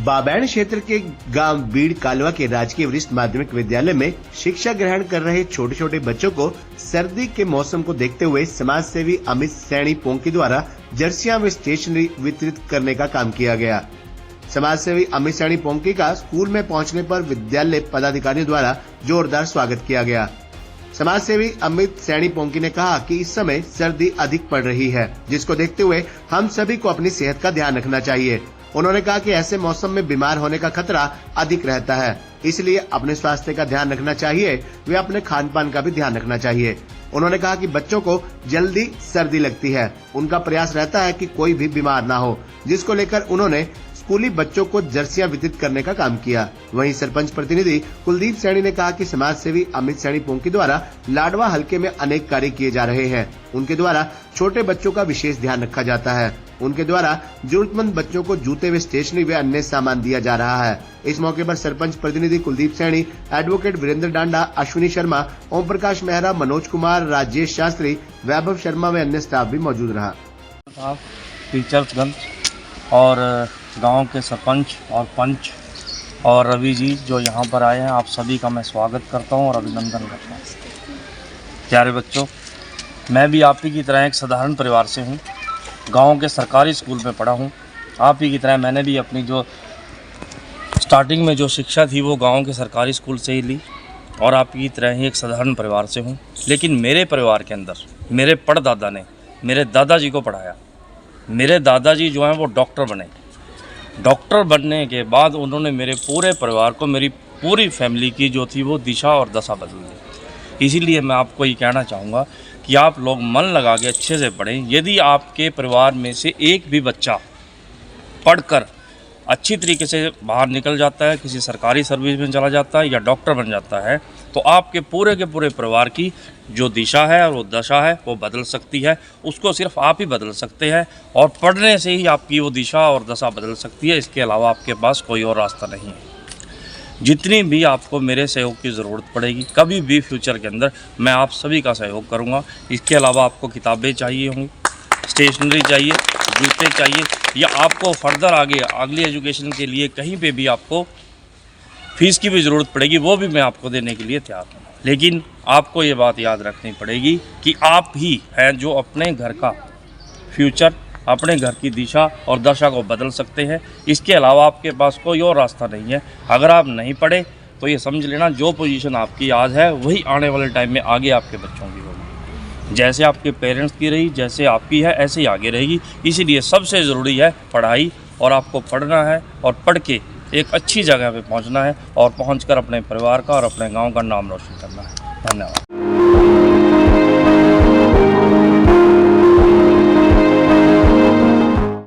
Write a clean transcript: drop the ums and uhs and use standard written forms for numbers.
बाबैन क्षेत्र के गांव बीड़ कालवा के राजकीय वरिष्ठ माध्यमिक विद्यालय में शिक्षा ग्रहण कर रहे छोटे छोटे बच्चों को सर्दी के मौसम को देखते हुए समाज सेवी अमित सैनी पोंकी द्वारा जर्सियां व स्टेशनरी वितरित करने का काम किया गया। समाज सेवी अमित सैनी पोंकी का स्कूल में पहुंचने पर विद्यालय पदाधिकारियों द्वारा जोरदार स्वागत किया गया। समाज सेवी अमित सैनी पोंकी ने कहा कि इस समय सर्दी अधिक पड़ रही है, जिसको देखते हुए हम सभी को अपनी सेहत का ध्यान रखना चाहिए। उन्होंने कहा कि ऐसे मौसम में बीमार होने का खतरा अधिक रहता है, इसलिए अपने स्वास्थ्य का ध्यान रखना चाहिए वे अपने खान पान का भी ध्यान रखना चाहिए। उन्होंने कहा कि बच्चों को जल्दी सर्दी लगती है, उनका प्रयास रहता है कि कोई भी बीमार ना हो, जिसको लेकर उन्होंने स्कूली बच्चों को जर्सियां वितरित करने का काम किया। वहीं सरपंच प्रतिनिधि कुलदीप सैनी ने कहा कि समाज सेवी अमित सैनी पोंकी द्वारा लाडवा हलके में अनेक कार्य किए जा रहे हैं। उनके द्वारा छोटे बच्चों का विशेष ध्यान रखा जाता है। उनके द्वारा जरूरतमंद बच्चों को जूते व स्टेशनरी व अन्य सामान दिया जा रहा है। इस मौके पर सरपंच प्रतिनिधि कुलदीप सैनी, एडवोकेट वीरेंद्र डांडा, अश्विनी शर्मा, ओम प्रकाश मेहरा, मनोज कुमार, राजेश शास्त्री, वैभव शर्मा व अन्य स्टाफ भी मौजूद रहा। टीचर्सगण और गांव के सरपंच और पंच और रवि जी जो यहाँ पर आए हैं, आप सभी का मैं स्वागत करता हूँ और अभिनंदन करता हूँ। प्यारे बच्चों, मैं भी आप ही की तरह एक साधारण परिवार से हूँ। गांव के सरकारी स्कूल में पढ़ा हूँ। आप ही की तरह मैंने भी अपनी जो स्टार्टिंग में जो शिक्षा थी वो गांव के सरकारी स्कूल से ही ली और आप ही की तरह ही एक साधारण परिवार से हूँ। लेकिन मेरे परिवार के अंदर मेरे परदादा ने मेरे दादाजी को पढ़ाया। मेरे दादाजी जो हैं वो डॉक्टर बने। डॉक्टर बनने के बाद उन्होंने मेरे पूरे परिवार को, मेरी पूरी फैमिली की जो थी वो दिशा और दशा बदल दी। इसीलिए मैं आपको ये कहना चाहूँगा कि आप लोग मन लगा के अच्छे से पढ़ें। यदि आपके परिवार में से एक भी बच्चा पढ़कर अच्छी तरीके से बाहर निकल जाता है, किसी सरकारी सर्विस में चला जाता है या डॉक्टर बन जाता है, तो आपके पूरे के पूरे परिवार की जो दिशा है और वो दशा है वो बदल सकती है। उसको सिर्फ आप ही बदल सकते हैं और पढ़ने से ही आपकी वो दिशा और दशा बदल सकती है। इसके अलावा आपके पास कोई और रास्ता नहीं है। जितनी भी आपको मेरे सहयोग की ज़रूरत पड़ेगी, कभी भी फ्यूचर के अंदर मैं आप सभी का सहयोग करूँगा। इसके अलावा आपको किताबें चाहिए होंगी, स्टेशनरी चाहिए, जूते चाहिए या आपको फर्दर आगे अगली एजुकेशन के लिए कहीं पे भी आपको फीस की भी ज़रूरत पड़ेगी, वो भी मैं आपको देने के लिए तैयार हूँ। लेकिन आपको ये बात याद रखनी पड़ेगी कि आप ही हैं जो अपने घर का फ्यूचर, अपने घर की दिशा और दशा को बदल सकते हैं। इसके अलावा आपके पास कोई और रास्ता नहीं है। अगर आप नहीं पढ़े तो ये समझ लेना जो पोजीशन आपकी आज है वही आने वाले टाइम में आगे आपके बच्चों की होगी। जैसे आपके पेरेंट्स की रही, जैसे आपकी है, ऐसे ही आगे रहेगी। इसीलिए सबसे ज़रूरी है पढ़ाई और आपको पढ़ना है और पढ़ के एक अच्छी जगह पे पहुंचना है और पहुंचकर अपने परिवार का और अपने गांव का नाम रोशन करना है। धन्यवाद।